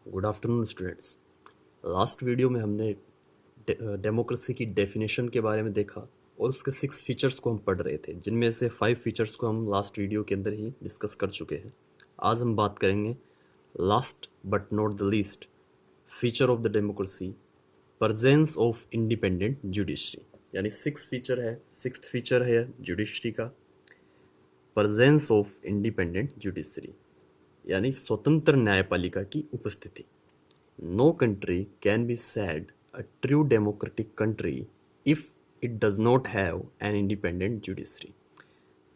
Good afternoon students. Last video में हमने democracy की डेफिनेशन के बारे में देखा और उसके 6 फीचर्स को हम पढ़ रहे थे, जिनमें से 5 फीचर्स को हम लास्ट वीडियो के अंदर ही डिस्कस कर चुके हैं। आज हम बात करेंगे last but not the least feature of the democracy, presence of independent judiciary. यानी 6 फीचर है, 6th फीचर है जुडिशरी का, प्रेजेंस ऑफ इंडिपेंडेंट जुडिशरी यानी स्वतंत्र न्यायपालिका की उपस्थिति। No country can be said a true democratic country if it does not have an independent judiciary।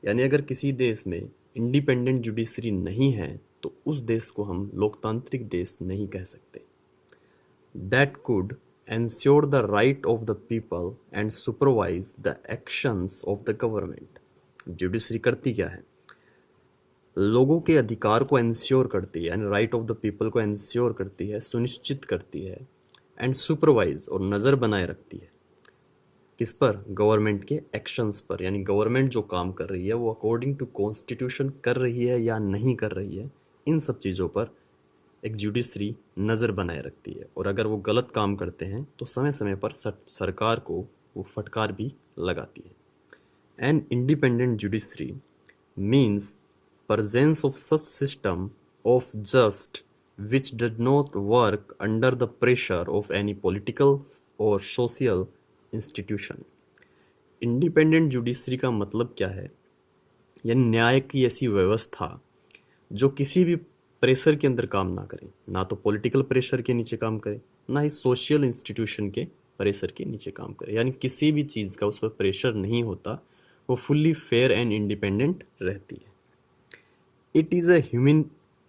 यानी अगर किसी देश में इंडिपेंडेंट जुडिशरी नहीं है तो उस देश को हम लोकतांत्रिक देश नहीं कह सकते। That could ensure the right of the people and supervise the actions of the government। Judiciary करती क्या है? लोगों के अधिकार को इंश्योर करती है, यानी राइट ऑफ द पीपल को इंश्योर करती है, सुनिश्चित करती है, एंड सुपरवाइज और नज़र बनाए रखती है। किस पर? गवर्नमेंट के एक्शंस पर। यानी गवर्नमेंट जो काम कर रही है वो अकॉर्डिंग टू कॉन्स्टिट्यूशन कर रही है या नहीं कर रही है, इन सब चीज़ों पर एक जुडिशरी नज़र बनाए रखती है। और अगर वो गलत काम करते हैं तो समय समय पर सरकार को वो फटकार भी लगाती है। An independent judiciary means presence of such system of just which did not work under the pressure of any political or social institution। Independent judiciary का मतलब क्या है? यानी न्याय की ऐसी व्यवस्था जो किसी भी प्रेशर के अंदर काम ना करे, ना तो पॉलिटिकल प्रेशर के नीचे काम करे, ना ही सोशल इंस्टीट्यूशन के प्रेशर के नीचे काम करे। यानी किसी भी चीज़ का उस पर प्रेशर नहीं होता, वो फुल्ली फेयर एंड इंडिपेंडेंट रहती है। इट इज़ अ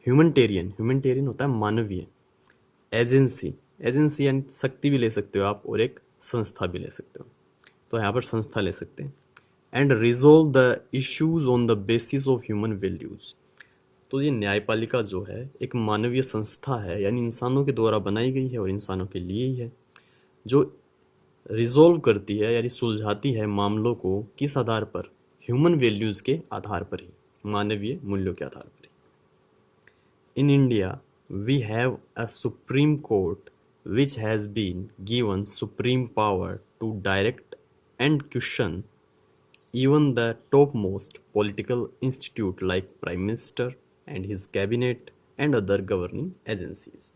ह्यूमनिटेरियन होता है मानवीय एजेंसी। एजेंसी यानी शक्ति भी ले सकते हो आप और एक संस्था भी ले सकते हो, तो यहाँ पर संस्था ले सकते हैं। And resolve the issues on the basis of human values. तो ये न्यायपालिका जो है एक मानवीय संस्था है, यानी इंसानों के द्वारा बनाई गई है और इंसानों के लिए ही है, जो रिजोल्व करती है यानी सुलझाती है मामलों को। किस आधार पर? ह्यूमन वैल्यूज़ के आधार पर ही, मानवीय मूल्यों के आधार पर ही। In India we have a Supreme Court which has been given supreme power to direct and question even the topmost political institute like Prime Minister and his cabinet and other governing agencies।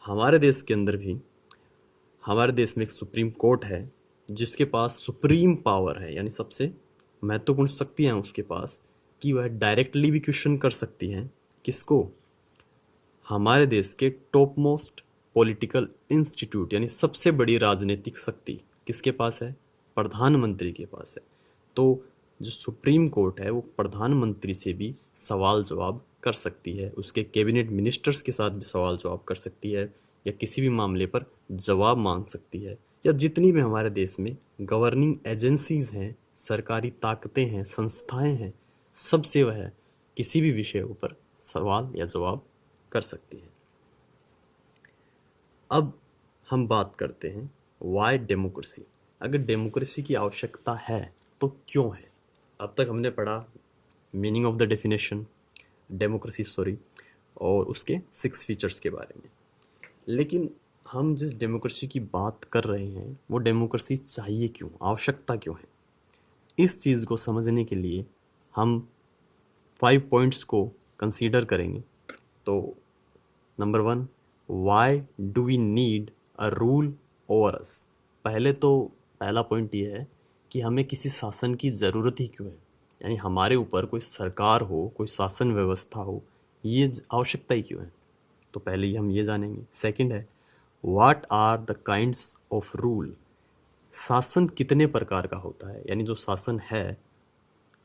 हमारे देश के अंदर भी, हमारे देश में एक supreme court है जिसके पास सुप्रीम पावर है, यानी सबसे महत्वपूर्ण शक्तियाँ हैं उसके पास, कि वह डायरेक्टली भी क्वेश्चन कर सकती हैं। किसको? हमारे देश के टॉप मोस्ट पॉलिटिकल इंस्टीट्यूट यानी सबसे बड़ी राजनीतिक शक्ति किसके पास है? प्रधानमंत्री के पास है। तो जो सुप्रीम कोर्ट है वो प्रधानमंत्री से भी सवाल जवाब कर सकती है, उसके कैबिनेट मिनिस्टर्स के साथ भी सवाल जवाब कर सकती है, या किसी भी मामले पर जवाब मांग सकती है, या जितनी भी हमारे देश में गवर्निंग एजेंसीज हैं, सरकारी ताकतें हैं, संस्थाएं हैं, सबसे वह किसी भी विषयों पर सवाल या जवाब कर सकती है। अब हम बात करते हैं वाई डेमोक्रेसी। अगर डेमोक्रेसी की आवश्यकता है तो क्यों है? अब तक हमने पढ़ा meaning of the definition democracy और उसके 6 फीचर्स के बारे में, लेकिन हम जिस डेमोक्रेसी की बात कर रहे हैं वो डेमोक्रेसी चाहिए क्यों, आवश्यकता क्यों है? इस चीज़ को समझने के लिए हम 5 पॉइंट्स को कंसीडर करेंगे। तो number 1, why do we need a rule over us. पहला पॉइंट ये है कि हमें किसी शासन की ज़रूरत ही क्यों है, यानी हमारे ऊपर कोई सरकार हो, कोई शासन व्यवस्था हो, ये आवश्यकता ही क्यों है? तो पहले ही हम ये जानेंगे। सेकंड है, what are the kinds of rule. शासन कितने प्रकार का होता है, यानी जो शासन है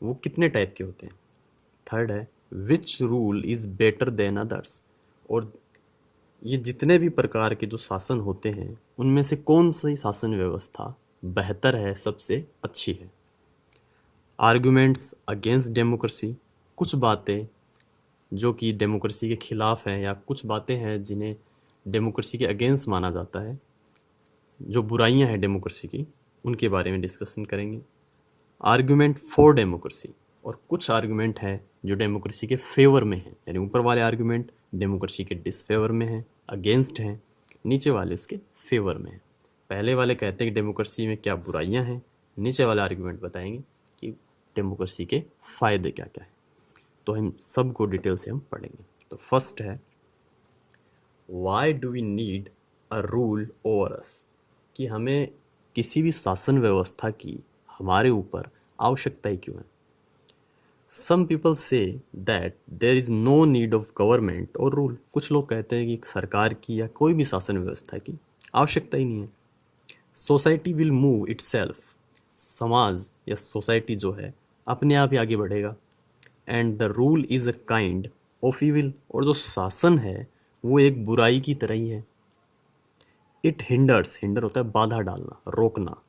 वो कितने टाइप के होते हैं। थर्ड है, which rule is better than others. और ये जितने भी प्रकार के जो शासन होते हैं उनमें से कौन सी शासन व्यवस्था बेहतर है, सबसे अच्छी है। Arguments against democracy. कुछ बातें जो कि डेमोक्रेसी के खिलाफ हैं, या कुछ बातें हैं जिन्हें डेमोक्रेसी के अगेंस्ट माना जाता है, जो बुराइयां हैं डेमोक्रेसी की, उनके बारे में डिस्कशन करेंगे। आर्गुमेंट फॉर डेमोक्रेसी, और कुछ आर्गुमेंट हैं जो डेमोक्रेसी के फेवर में हैं, यानी ऊपर वाले आर्गुमेंट डेमोक्रेसी के डिसफेवर में हैं, अगेंस्ट हैं, नीचे वाले उसके फेवर में हैं। पहले वाले कहते हैं कि डेमोक्रेसी में क्या बुराइयां हैं, नीचे वाले आर्गुमेंट बताएंगे कि डेमोक्रेसी के फ़ायदे क्या क्या हैं। तो हम सबको डिटेल से हम पढ़ेंगे। तो फर्स्ट है, why do we need a rule over us, कि हमें किसी भी शासन व्यवस्था की हमारे ऊपर आवश्यकता ही क्यों है। Some people say that there is no need of government और रूल, कुछ लोग कहते हैं कि सरकार की या कोई भी शासन व्यवस्था की आवश्यकता ही नहीं है। सोसाइटी विल मूव इटसेल्फ, समाज या सोसाइटी जो है अपने आप ही आगे बढ़ेगा। And the rule is a kind of evil, और जो शासन है वो एक बुराई की तरह ही है। इट हिंडर्स, हिंडर होता है बाधा डालना, रोकना,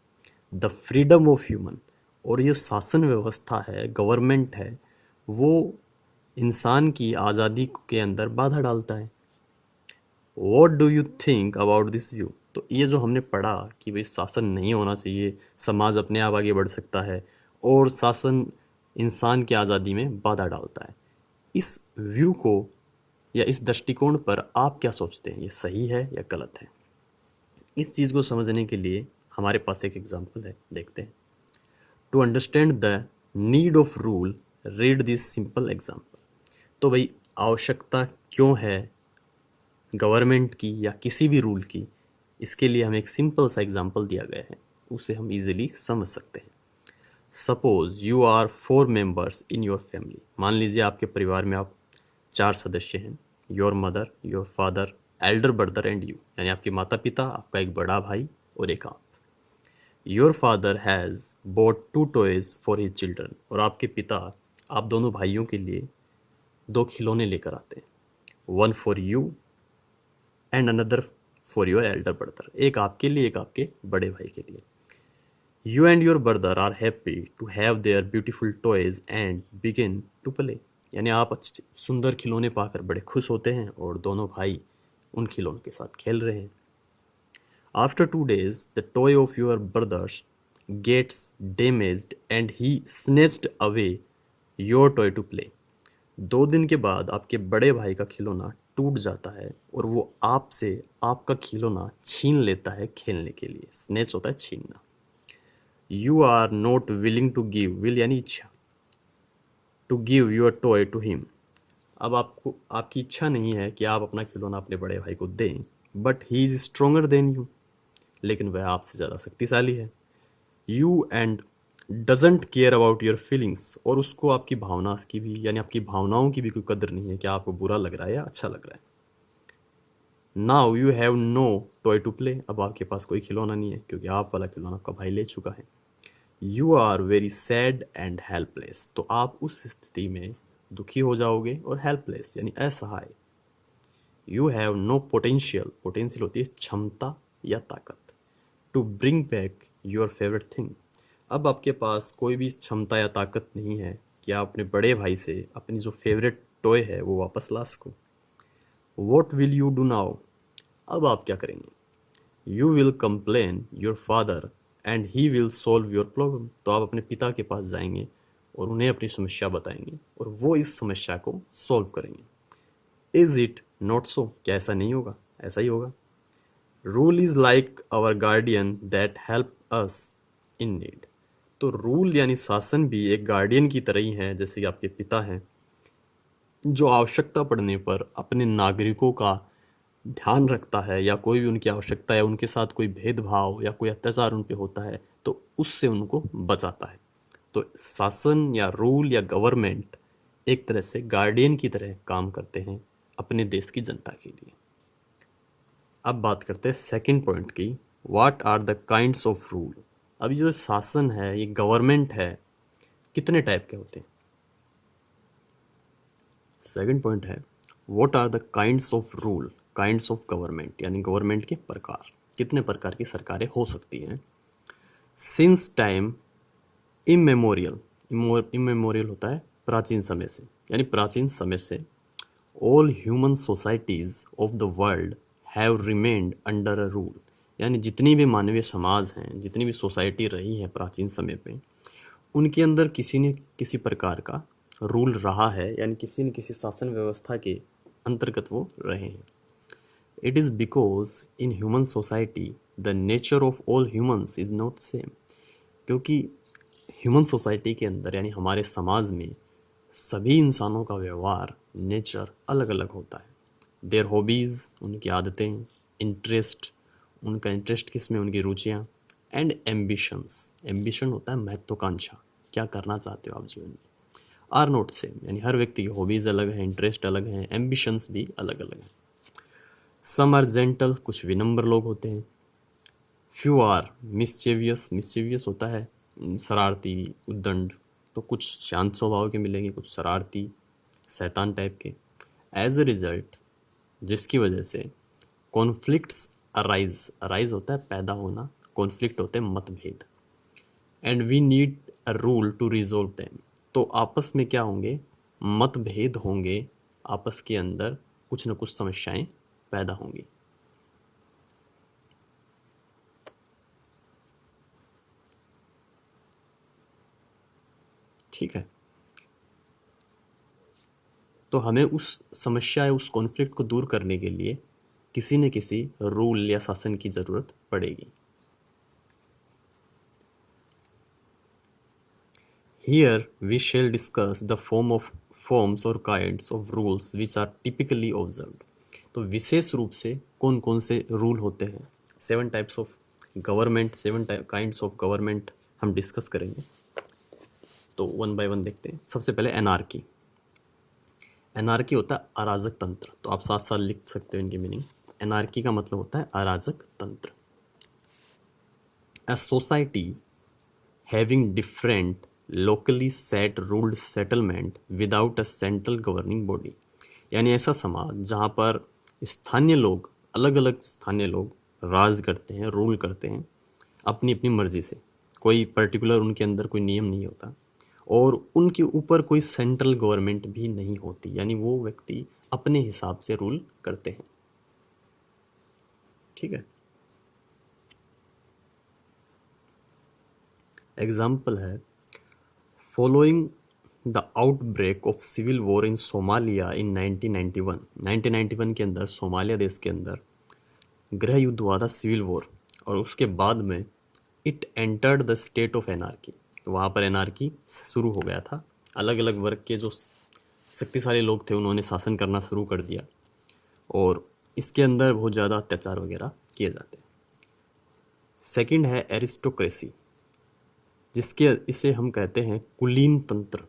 द फ्रीडम ऑफ ह्यूमन, और ये शासन व्यवस्था है, गवर्नमेंट है, वो इंसान की आज़ादी के अंदर बाधा डालता है। What do you think about this view, तो ये जो हमने पढ़ा कि भाई शासन नहीं होना चाहिए, समाज अपने आप आगे बढ़ सकता है और शासन इंसान की आज़ादी में बाधा डालता है, इस व्यू को या इस दृष्टिकोण पर आप क्या सोचते हैं, ये सही है या गलत है। इस चीज़ को समझने के लिए हमारे पास एक एग्जाम्पल है, देखते हैं। To understand the need of rule, read this simple example. तो भाई आवश्यकता क्यों है गवर्नमेंट की या किसी भी रूल की, इसके लिए हमें एक सिंपल सा एग्जाम्पल दिया गया है, उसे हम इजीली समझ सकते हैं। Suppose you are 4 members in your family, मान लीजिए आपके परिवार में आप 4 सदस्य हैं, your mother, your father, elder brother and you, यानी आपके माता पिता, आपका एक बड़ा भाई और एक आप। Your father has bot 2 toys for his children, और आपके पिता आप दोनों भाइयों के लिए 2 खिलौने लेकर आते हैं, one for you and another for your elder brother, एक आपके लिए एक आपके बड़े भाई के लिए। You and your brother are happy to have their beautiful toys and begin to play, यानी आप अच्छे सुंदर खिलौने पाकर बड़े खुश होते हैं और दोनों भाई उन खिलौनों के साथ खेल रहे हैं। After 2 days, the toy of your brother gets damaged and he snatched away your toy to play. 2 दिन के बाद आपके बड़े भाई का खिलौना टूट जाता है और वो आपसे आपका खिलौना छीन लेता है खेलने के लिए। स्नेच होता है छीनना। You are not willing to give, will यानी इच्छा, to give your toy to him. अब आपको आपकी इच्छा नहीं है कि आप अपना खिलौना अपने बड़े भाई को दें, but he is stronger then you, लेकिन वह आपसे ज़्यादा शक्तिशाली है। You and doesn't care about your feelings, और उसको आपकी भावना की भी, यानी आपकी भावनाओं की भी कोई कदर नहीं है कि आपको बुरा लग रहा है या अच्छा लग रहा है। Now you have no toy to play, अब आपके पास कोई खिलौना नहीं है क्योंकि आप वाला खिलौना आपका भाई ले चुका है। You are very sad and helpless, तो आप उस स्थिति में दुखी हो जाओगे, और हेल्पलेस यानी असहाय। You have no potential, potential होती है क्षमता या ताकत, to bring back your favourite thing, अब आपके पास कोई भी क्षमता या ताकत नहीं है कि आप अपने बड़े भाई से अपनी जो फेवरेट टॉय है वो वापस ला सको। What will you do now, अब आप क्या करेंगे। You will complain your father and he will solve your problem, तो आप अपने पिता के पास जाएंगे और उन्हें अपनी समस्या बताएंगे और वो इस समस्या को सॉल्व करेंगे। इज़ इट नॉट सो, क्या ऐसा नहीं होगा, ऐसा ही होगा। Rule is like our guardian that help us in need, तो रूल यानी शासन भी एक गार्डियन की तरह ही है, जैसे कि आपके पिता हैं, जो आवश्यकता पड़ने पर अपने नागरिकों का ध्यान रखता है, या कोई भी उनकी आवश्यकता है, उनके साथ कोई भेदभाव या कोई अत्याचार उन पे होता है तो उससे उनको बचाता है। तो शासन या रूल या गवर्नमेंट एक तरह से गार्डियन की तरह काम करते हैं अपने देश की जनता के लिए। अब बात करते हैं सेकंड पॉइंट की, what are the kinds of rule. अब ये जो शासन है, ये गवर्नमेंट है, कितने टाइप के होते हैं। सेकंड पॉइंट है, what are the kinds of rule, kinds of government, यानी गवर्नमेंट के प्रकार, कितने प्रकार की सरकारें हो सकती हैं। सिंस टाइम इमेमोरियल, इमेमोरियल होता है प्राचीन समय से, यानी प्राचीन समय से, all human societies of the world have remained under a rule, यानी जितनी भी मानवीय समाज हैं, जितनी भी सोसाइटी रही है प्राचीन समय पे, उनके अंदर किसी ने किसी प्रकार का रूल रहा है, यानी किसी न किसी शासन व्यवस्था के अंतर्गत वो रहे हैं। It is because in human society the nature of all humans is not same. क्योंकि ह्यूमन सोसाइटी के अंदर यानी हमारे समाज में सभी इंसानों का व्यवहार नेचर अलग अलग होता है। देयर हॉबीज़ उनकी आदतें, इंटरेस्ट उनका इंटरेस्ट किस में, उनकी रुचियाँ, एंड एम्बिशंस, एम्बिशन होता है महत्वाकांक्षा, क्या करना चाहते हो आप जीवन में, आर नॉट सेम। यानी हर व्यक्ति की हॉबीज़ अलग हैं, इंटरेस्ट अलग हैं, एम्बिशंस भी अलग अलग हैं। सम आर जेंटल, कुछ विनम्र लोग होते हैं। फ्यू आर मिस्चेवियस, मिस्चेवियस होता है शरारती, उद्दंड। तो कुछ शांत स्वभाव के मिलेंगे, कुछ शरारती, शैतान टाइप के। एज अ रिजल्ट, जिसकी वजह से कॉन्फ्लिक्ट्स अराइज, अराइज होता है पैदा होना, कॉन्फ्लिक्ट होते हैं मतभेद। And we need a rule to resolve them. तो आपस में क्या होंगे, मतभेद होंगे, आपस के अंदर कुछ न कुछ समस्याएं पैदा होंगी। ठीक है, तो हमें उस समस्या या उस कॉन्फ्लिक्ट को दूर करने के लिए किसी न किसी रूल या शासन की ज़रूरत पड़ेगी। Here we shall discuss the forms or kinds of rules which are typically observed। तो विशेष रूप से कौन कौन से रूल होते हैं, 7 types of government, 7 kinds of government हम डिस्कस करेंगे। तो वन बाय वन देखते हैं। सबसे पहले एनार्की। एनार्की होता है अराजक तंत्र। तो आप साथ साथ लिख सकते हो इनकी मीनिंग। एनार्की का मतलब होता है अराजक तंत्र। A society having different locally set ruled settlement without a central governing body। यानी ऐसा समाज जहाँ पर स्थानीय लोग, अलग अलग स्थानीय लोग राज करते हैं, रूल करते हैं अपनी अपनी मर्जी से, कोई पर्टिकुलर उनके अंदर कोई नियम नहीं होता, और उनके ऊपर कोई सेंट्रल गवर्नमेंट भी नहीं होती, यानी वो व्यक्ति अपने हिसाब से रूल करते हैं। ठीक है, एग्जाम्पल है, following the outbreak of civil war in Somalia in 1991। 1991 के अंदर सोमालिया देश के अंदर गृह युद्ध हुआ था, सिविल वॉर, और उसके बाद में it entered the state of anarchy. तो वहाँ पर एनार्की शुरू हो गया था। अलग अलग वर्ग के जो शक्तिशाली लोग थे उन्होंने शासन करना शुरू कर दिया, और इसके अंदर बहुत ज़्यादा अत्याचार वगैरह किए जाते हैं। सेकंड है एरिस्टोक्रेसी, जिसके इसे हम कहते हैं कुलीन तंत्र।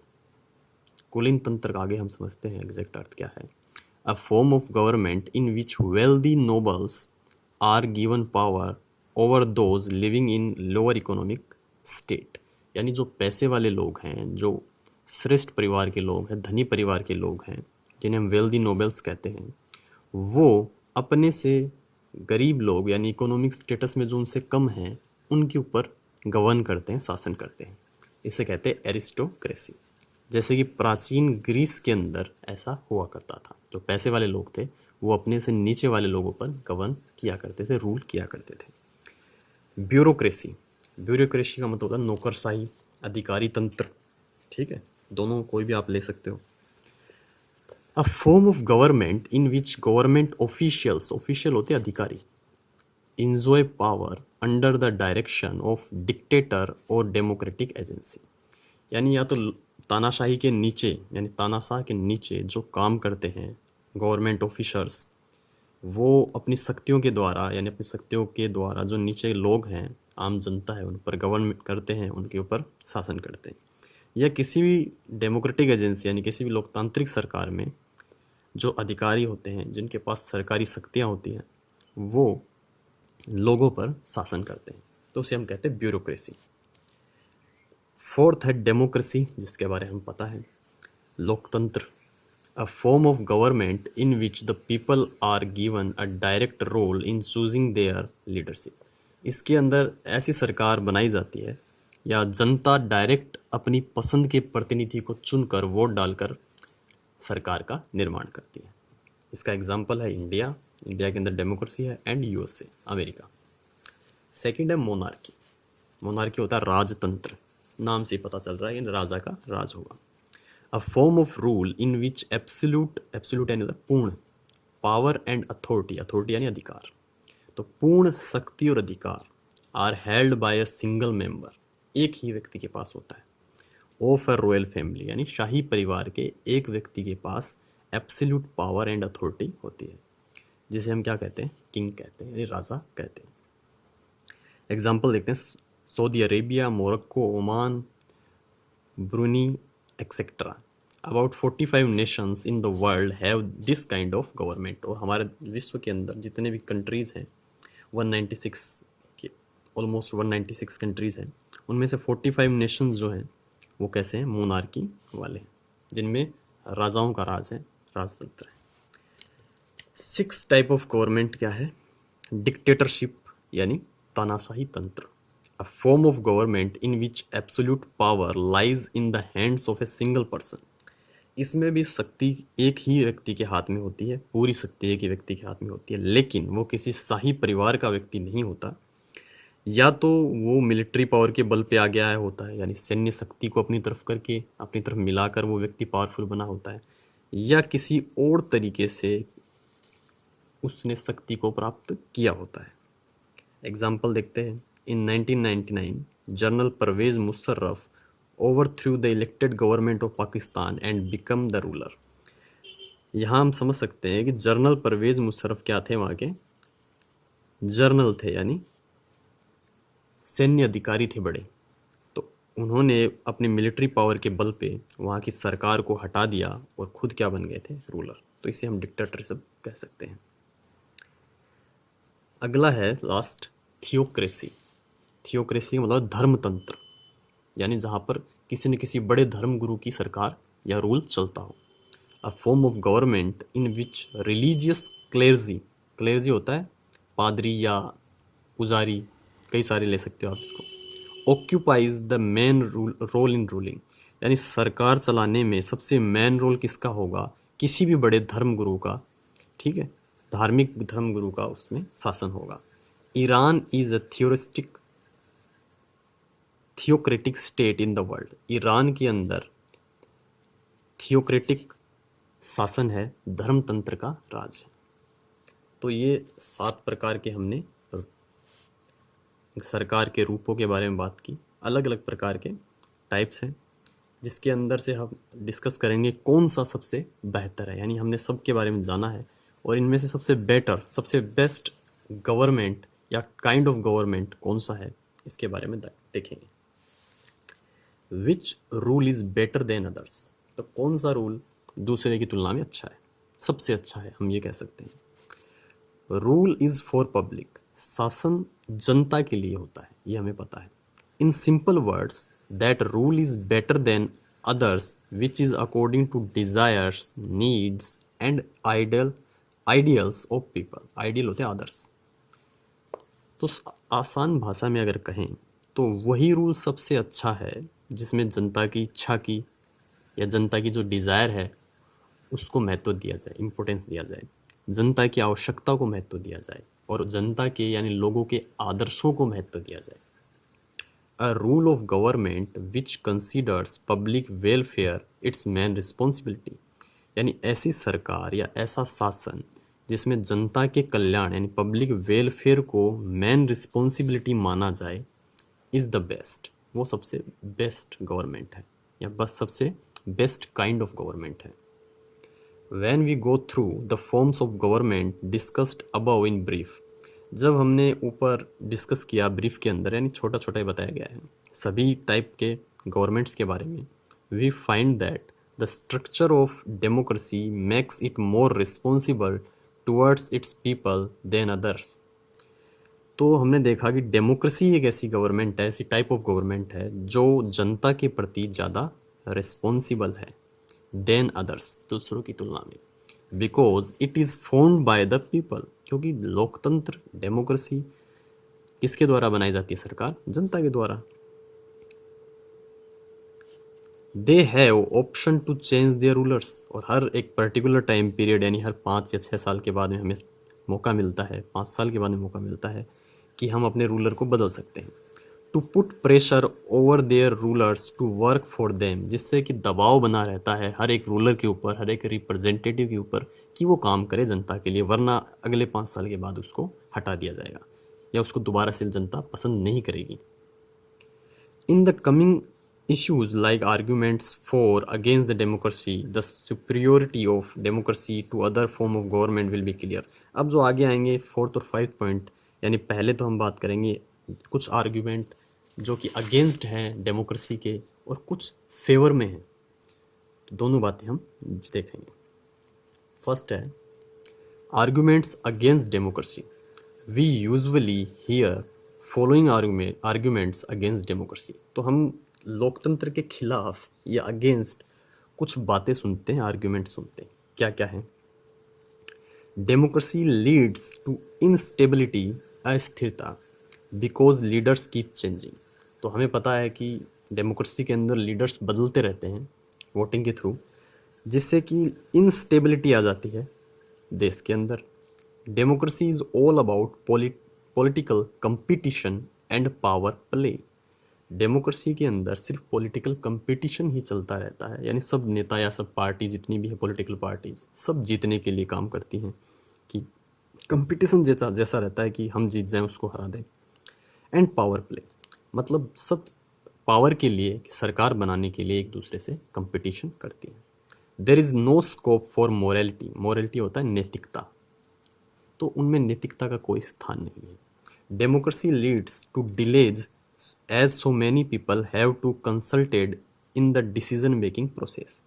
कुलीन तंत्र का आगे हम समझते हैं एग्जैक्ट अर्थ क्या है। A form of government in which wealthy nobles are given power over those living in lower economic state. यानी जो पैसे वाले लोग हैं, जो श्रेष्ठ परिवार के लोग हैं, धनी परिवार के लोग हैं, जिन्हें हम वेल्दी नोबल्स कहते हैं, वो अपने से गरीब लोग यानी इकोनॉमिक स्टेटस में जो उनसे कम हैं उनके ऊपर गवर्न करते हैं, शासन करते हैं। इसे कहते हैं एरिस्टोक्रेसी। जैसे कि प्राचीन ग्रीस के अंदर ऐसा हुआ करता था, जो पैसे वाले लोग थे वो अपने से नीचे वाले लोगों पर गवर्न किया करते थे, रूल किया करते थे। ब्यूरोक्रेसी, ब्यूरोक्रेसी का मतलब होता है नौकरशाही, अधिकारी तंत्र। ठीक है, दोनों कोई भी आप ले सकते हो। A form of government in which government officials, official होते हैं अधिकारी, enjoy power under the direction of dictator और डेमोक्रेटिक एजेंसी। यानी या तो तानाशाही के नीचे, यानी तानाशाह के नीचे जो काम करते हैं गवर्नमेंट ऑफिसर्स, वो अपनी शक्तियों के द्वारा, यानी अपनी शक्तियों के द्वारा जो नीचे लोग हैं, आम जनता है, उन पर गवर्नमेंट करते हैं, उनके ऊपर शासन करते हैं। या किसी भी डेमोक्रेटिक एजेंसी यानी किसी भी लोकतांत्रिक सरकार में जो अधिकारी होते हैं, जिनके पास सरकारी शक्तियाँ होती हैं, वो लोगों पर शासन करते हैं, तो उसे हम कहते हैं ब्यूरोक्रेसी। फोर्थ है डेमोक्रेसी, जिसके बारे में हम पता है, लोकतंत्र। A form of government in which the people are given a direct role in choosing their leadership. इसके अंदर ऐसी सरकार बनाई जाती है या जनता डायरेक्ट अपनी पसंद के प्रतिनिधि को चुनकर वोट डालकर सरकार का निर्माण करती है। इसका एग्जाम्पल है इंडिया, इंडिया के अंदर डेमोक्रेसी है, एंड यूएसए, अमेरिका। सेकंड है मोनार्की। मोनार्की होता है राजतंत्र, नाम से ही पता चल रहा है कि राजा का राज होगा। अ form of rule in which absolute यानी पूर्ण, पावर एंड अथॉरिटी, अथॉरिटी यानी अधिकार, तो पूर्ण शक्ति और अधिकार are held by a single member, एक ही व्यक्ति के पास होता है, ऑफ अ रॉयल फैमिली यानी शाही परिवार के एक व्यक्ति के पास एब्सोल्यूट पावर एंड अथॉरिटी होती है, जिसे हम क्या कहते हैं, किंग कहते हैं यानी राजा कहते हैं। एग्जाम्पल देखते हैं, Saudi Arabia, Morocco, Oman, Bruny etcetera. About 45 Nations in the world have this kind of government, और हमारे विश्व के अंदर जितने भी कंट्रीज़ हैं 196 के, ऑलमोस्ट 196 कंट्रीज़ हैं, उनमें से 45 नेशंस जो हैं वो कैसे हैं, मोनार्की वाले हैं, जिनमें राजाओं का राज है, राजतंत्र है। 6 टाइप ऑफ गवर्नमेंट क्या है, डिक्टेटरशिप यानी तानाशाही तंत्र, अ form of government in which absolute power lies in the hands of a single person, इसमें भी शक्ति एक ही व्यक्ति के हाथ में होती है, पूरी शक्ति एक ही व्यक्ति के हाथ में होती है, लेकिन वो किसी शाही परिवार का व्यक्ति नहीं होता, या तो वो मिलिट्री पावर के बल पे आ गया है होता है, यानी सैन्य शक्ति को अपनी तरफ करके अपनी तरफ मिलाकर वो व्यक्ति पावरफुल बना होता है, या किसी और तरीके से उसने शक्ति को प्राप्त किया होता है। एग्जाम्पल देखते हैं, in 1999 general Parvez Musharraf overthrew the elected government of Pakistan and become the ruler. यहाँ हम समझ सकते हैं कि जनरल परवेज मुशर्रफ क्या थे, वहाँ के जर्नल थे यानी सैन्य अधिकारी थे बड़े, तो उन्होंने अपने मिलिट्री पावर के बल पे वहाँ की सरकार को हटा दिया और खुद क्या बन गए थे, रूलर, तो इसे हम डिक्टेटरशिप कह सकते हैं। अगला है लास्ट, थियोक्रेसी। थियोक्रेसी का मतलब धर्मतंत्र, यानी जहाँ पर किसी न किसी बड़े धर्म गुरु की सरकार या रूल चलता हो। A form of government in which religious clergy, clergy होता है पादरी या पुजारी, कई सारे ले सकते हो आप इसको, occupies the main role in ruling, यानी सरकार चलाने में सबसे मेन रोल किसका होगा, किसी भी बड़े धर्म गुरु का, ठीक है, धार्मिक धर्म गुरु का उसमें शासन होगा। Iran is a theocratic state in the world, Iran के अंदर थियोक्रेटिक शासन है, धर्मतंत्र का राज है। तो ये 7 प्रकार के हमने सरकार के रूपों के बारे में बात की, अलग अलग प्रकार के टाइप्स हैं, जिसके अंदर से हम डिस्कस करेंगे कौन सा सबसे बेहतर है, यानी हमने सब के बारे में जाना है, और इनमें से सबसे बेटर, सबसे बेस्ट गवर्नमेंट या काइंड ऑफ गवर्नमेंट कौन सा है, इसके बारे में देखेंगे। Which rule is better than others, तो कौन सा रूल दूसरे की तुलना में अच्छा है, सबसे अच्छा है, हम ये कह सकते हैं। रूल इज़ फॉर पब्लिक, शासन जनता के लिए होता है, ये हमें पता है। In simple words, that rule is better than others which is according to desires, needs and ideals of people, ideal होते हैं अदर्स। तो आसान भाषा में अगर कहें तो वही रूल सबसे अच्छा है जिसमें जनता की इच्छा की या जनता की जो डिज़ायर है उसको महत्व दिया जाए, इम्पोर्टेंस दिया जाए, जनता की आवश्यकता को महत्व दिया जाए, और जनता के यानी लोगों के आदर्शों को महत्व दिया जाए। A rule of government which considers public welfare it's main responsibility, यानी ऐसी सरकार या ऐसा शासन जिसमें जनता के कल्याण यानी पब्लिक वेलफेयर को मेन रिस्पॉन्सिबिलिटी माना जाए, इज़ द बेस्ट, वो सबसे बेस्ट गवर्नमेंट है, या बस सबसे बेस्ट काइंड ऑफ गवर्नमेंट है। When we go through the forms of government discussed above in brief, जब हमने ऊपर डिस्कस किया ब्रीफ के अंदर, यानी छोटा छोटा ही बताया गया है सभी टाइप के गवर्नमेंट्स के बारे में, we find that the structure of democracy makes it more responsible towards its people than others. तो हमने देखा कि डेमोक्रेसी एक ऐसी गवर्नमेंट है, ऐसी टाइप ऑफ गवर्नमेंट है जो जनता के प्रति ज़्यादा रिस्पॉन्सिबल है देन अदर्स, दूसरों की तुलना में, because it is found by the people, क्योंकि लोकतंत्र डेमोक्रेसी किसके द्वारा बनाई जाती है, सरकार जनता के द्वारा। They have option to change their rulers, और हर एक पर्टिकुलर टाइम पीरियड यानी हर 5 या 6 साल के बाद में हमें मौका मिलता है, 5 साल के बाद में मौका मिलता है कि हम अपने रूलर को बदल सकते हैं। To put pressure over their rulers to work for them, जिससे कि दबाव बना रहता है हर एक रूलर के ऊपर, हर एक रिप्रेजेंटेटिव के ऊपर कि वो काम करे जनता के लिए, वरना अगले 5 साल के बाद उसको हटा दिया जाएगा या उसको दोबारा से जनता पसंद नहीं करेगी। In the coming issues like arguments for against the democracy, the superiority of democracy to other form of government will be clear। अब जो आगे आएंगे 4th और 5th पॉइंट, यानी पहले तो हम बात करेंगे कुछ आर्ग्यूमेंट जो कि अगेंस्ट हैं डेमोक्रेसी के और कुछ फेवर में हैं, तो दोनों बातें हम देखेंगे। फर्स्ट है arguments against democracy। We usually hear following arguments against democracy। तो हम लोकतंत्र के खिलाफ या अगेंस्ट कुछ बातें सुनते हैं, आर्ग्यूमेंट सुनते हैं। क्या क्या है? डेमोक्रेसी लीड्स टू इनस्टेबिलिटी, अस्थिरता, बिकॉज लीडर्स कीप चेंजिंग। तो हमें पता है कि डेमोक्रेसी के अंदर लीडर्स बदलते रहते हैं वोटिंग के थ्रू, जिससे कि इनस्टेबिलिटी आ जाती है देश के अंदर। Democracy is all about political competition and power play. Democracy के अंदर सिर्फ पॉलिटिकल कंपटीशन ही चलता रहता है, यानी सब नेता या सब पार्टी जितनी भी है पॉलिटिकल पार्टीज सब जीतने के लिए काम करती हैं कि कंपटीशन जैसा रहता है कि हम जीत जाएं, उसको हरा दें। एंड पावर प्ले मतलब सब पावर के लिए, सरकार बनाने के लिए एक दूसरे से कंपटीशन करती हैं। There is no scope for morality. Morality होता है नैतिकता, तो उनमें नैतिकता का कोई स्थान नहीं है। Democracy leads to delays as so many people have to consulted in the decision making process.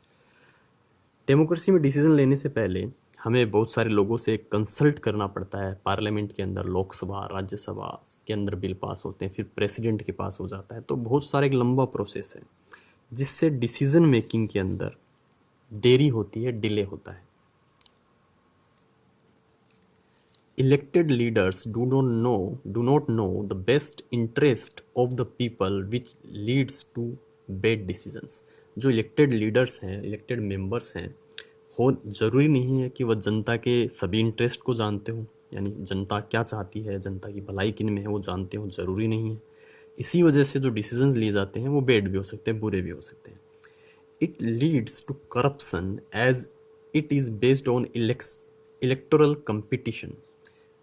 Democracy में डिसीजन लेने से पहले हमें बहुत सारे लोगों से कंसल्ट करना पड़ता है। पार्लियामेंट के अंदर, लोकसभा, राज्यसभा के अंदर बिल पास होते हैं, फिर प्रेसिडेंट के पास हो जाता है, तो बहुत सारे एक लंबा प्रोसेस है जिससे डिसीजन मेकिंग के अंदर देरी होती है, डिले होता है। Elected leaders do not know the best interest of the people, which leads to bad decisions। जो इलेक्टेड लीडर्स हैं, इलेक्टेड मेंबर्स हैं, हो ज़रूरी नहीं है कि वह जनता के सभी इंटरेस्ट को जानते हो, यानी जनता क्या चाहती है, जनता की भलाई किन में है वो जानते हो, ज़रूरी नहीं है। इसी वजह से जो डिसीजंस लिए जाते हैं वो बैड भी हो सकते हैं, बुरे भी हो सकते हैं। It leads to corruption as it is based on electoral competition.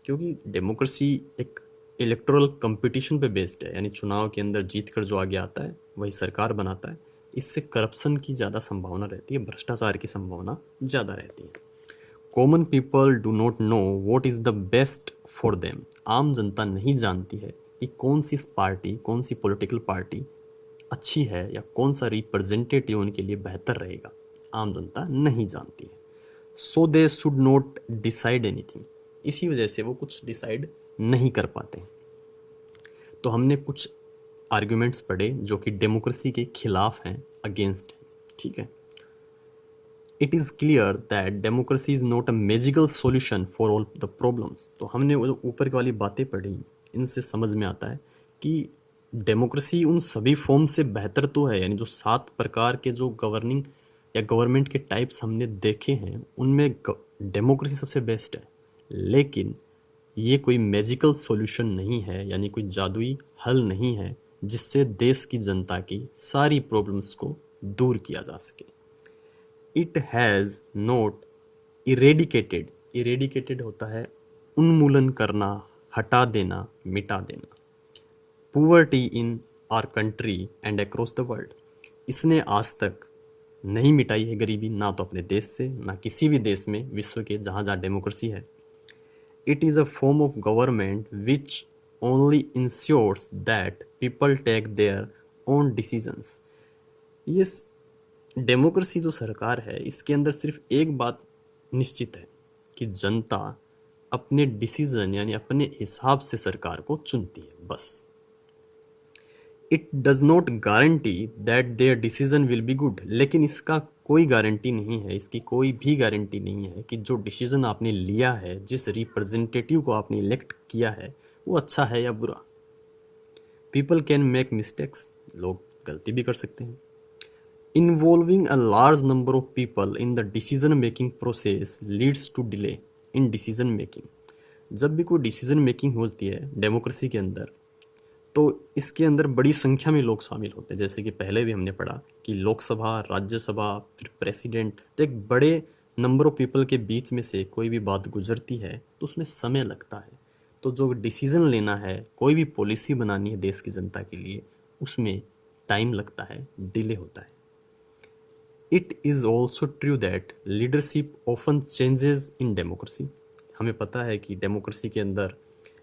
क्योंकि डेमोक्रेसी एक इलेक्टोरल कंपटीशन पे बेस्ड है, यानी चुनाव के अंदर जीत कर जो आगे आता है वही सरकार बनाता है। इससे करप्शन की ज़्यादा संभावना रहती है, भ्रष्टाचार की संभावना ज़्यादा रहती है। Common people do not know what is the best for them. आम जनता नहीं जानती है कि कौन सी पार्टी, कौन सी पॉलिटिकल पार्टी अच्छी है या कौन सा रिप्रेजेंटेटिव उनके लिए बेहतर रहेगा, आम जनता नहीं जानती है। So they should not decide anything. इसी वजह से वो कुछ डिसाइड नहीं कर पाते। तो हमने कुछ आर्ग्यूमेंट्स पढ़े जो कि डेमोक्रेसी के खिलाफ हैं, अगेंस्ट हैं, ठीक है। It is clear that democracy is not a magical solution for all the problems. तो हमने वो ऊपर वाली बातें पढ़ी, इनसे समझ में आता है कि डेमोक्रेसी उन सभी फॉर्म से बेहतर तो है, यानी जो 7 प्रकार के जो गवर्निंग या गवर्नमेंट के टाइप्स हमने देखे हैं उनमें डेमोक्रेसी सबसे बेस्ट है। लेकिन ये कोई मैजिकल सॉल्यूशन नहीं है, यानी कोई जादुई हल नहीं है जिससे देश की जनता की सारी प्रॉब्लम्स को दूर किया जा सके। It has not eradicated, eradicated होता है उन्मूलन करना, हटा देना, मिटा देना, poverty in our country and across the world. इसने आज तक नहीं मिटाई है गरीबी, ना तो अपने देश से, ना किसी भी देश में विश्व के जहाँ जहाँ डेमोक्रेसी है। It is a form of government which only ensures that people take their own decisions। ये डेमोक्रेसी जो सरकार है इसके अंदर सिर्फ एक बात निश्चित है कि जनता अपने डिसीजन यानी अपने हिसाब से सरकार को चुनती है, बस। It does not guarantee that there decision will be good. लेकिन इसका कोई गारंटी नहीं है, इसकी कोई भी गारंटी नहीं है कि जो डिसीजन आपने लिया है, जिस रिप्रेजेंटेटिव को आपने इलेक्ट किया है, वो अच्छा है या बुरा। पीपल कैन मेक मिस्टेक्स, लोग गलती भी कर सकते हैं। Involving a large number of people in the decision making process leads to delay in decision making. जब भी कोई डिसीजन मेकिंग होती है डेमोक्रेसी के अंदर, तो इसके अंदर बड़ी संख्या में लोग शामिल होते हैं, जैसे कि पहले भी हमने पढ़ा कि लोकसभा, राज्यसभा, फिर प्रेसिडेंट, तो एक बड़े नंबर ऑफ पीपल के बीच में से कोई भी बात गुजरती है तो उसमें समय लगता है। तो जो डिसीज़न लेना है, कोई भी पॉलिसी बनानी है देश की जनता के लिए, उसमें टाइम लगता है, डिले होता है। It is also true that leadership often changes in democracy. हमें पता है कि डेमोक्रेसी के अंदर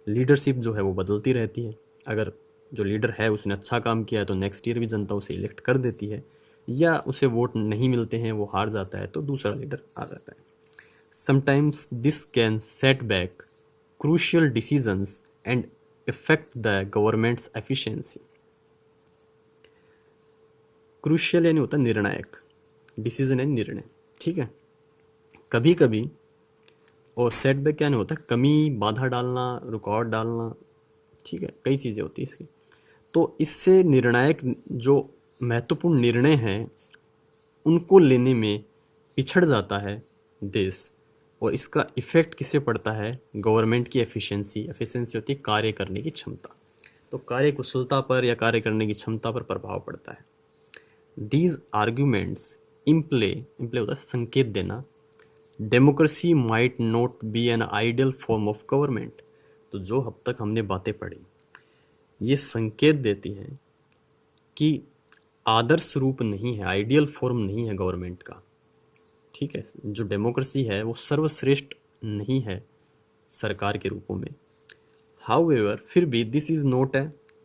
लीडरशिप जो है वो बदलती रहती है। अगर जो लीडर है उसने अच्छा काम किया है तो नेक्स्ट ईयर भी जनता उसे इलेक्ट कर देती है, या उसे वोट नहीं मिलते हैं, वो हार जाता है तो दूसरा लीडर आ जाता है। Sometimes this can set back crucial decisions and affect the governments efficiency. Crucial यानी होता है निर्णायक, डिसीजन है निर्णय, ठीक है। कभी कभी, और सेटबैक क्या नहीं होता, कमी, बाधा डालना, रुकावट डालना, ठीक है, कई चीज़ें होती हैं इसकी। तो इससे निर्णायक जो महत्वपूर्ण निर्णय हैं उनको लेने में पिछड़ जाता है देश, और इसका इफ़ेक्ट किससे पड़ता है? गवर्नमेंट की एफिशिएंसी। एफिशिएंसी होती है कार्य करने की क्षमता, तो कार्य कुशलता पर या कार्य करने की क्षमता पर प्रभाव पड़ता है। दीज आर्ग्यूमेंट्स इम्प्ले होता है संकेत देना, democracy might not be an ideal form of government. तो जो अब तक हमने बातें पढ़ी ये संकेत देती हैं कि आदर्श रूप नहीं है, आइडियल फॉर्म नहीं है गवर्नमेंट का, ठीक है। जो डेमोक्रेसी है वो सर्वश्रेष्ठ नहीं है सरकार के रूपों में। हाउएवर, फिर भी this is not a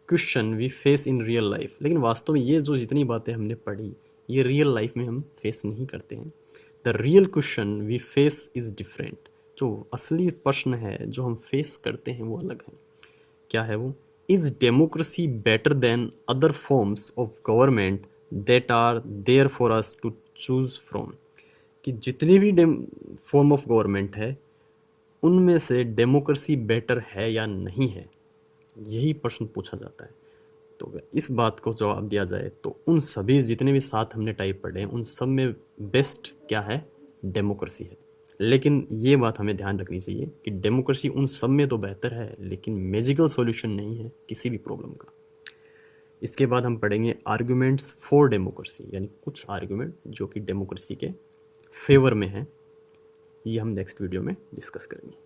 question we face in real life. लेकिन वास्तव में ये जो जितनी बातें हमने पढ़ी ये रियल लाइफ में हम फेस नहीं करते हैं। The real question we face is different. जो असली प्रश्न है जो हम फेस करते हैं वो अलग है। क्या है वो? Is democracy better than other forms of government that are there for us to choose from. कि जितनी भी फॉर्म ऑफ गवर्नमेंट है उनमें से डेमोक्रेसी बेटर है या नहीं है, यही प्रश्न पूछा जाता है। तो अगर इस बात को जवाब दिया जाए तो उन सभी जितने भी साथ हमने टाइप पढ़े हैं उन सब में बेस्ट क्या है? डेमोक्रेसी है। लेकिन ये बात हमें ध्यान रखनी चाहिए कि डेमोक्रेसी उन सब में तो बेहतर है लेकिन मैजिकल सॉल्यूशन नहीं है किसी भी प्रॉब्लम का। इसके बाद हम पढ़ेंगे आर्ग्यूमेंट्स फॉर डेमोक्रेसी, यानी कुछ आर्ग्यूमेंट जो कि डेमोक्रेसी के फेवर में है। ये हम नेक्स्ट वीडियो में डिस्कस करेंगे।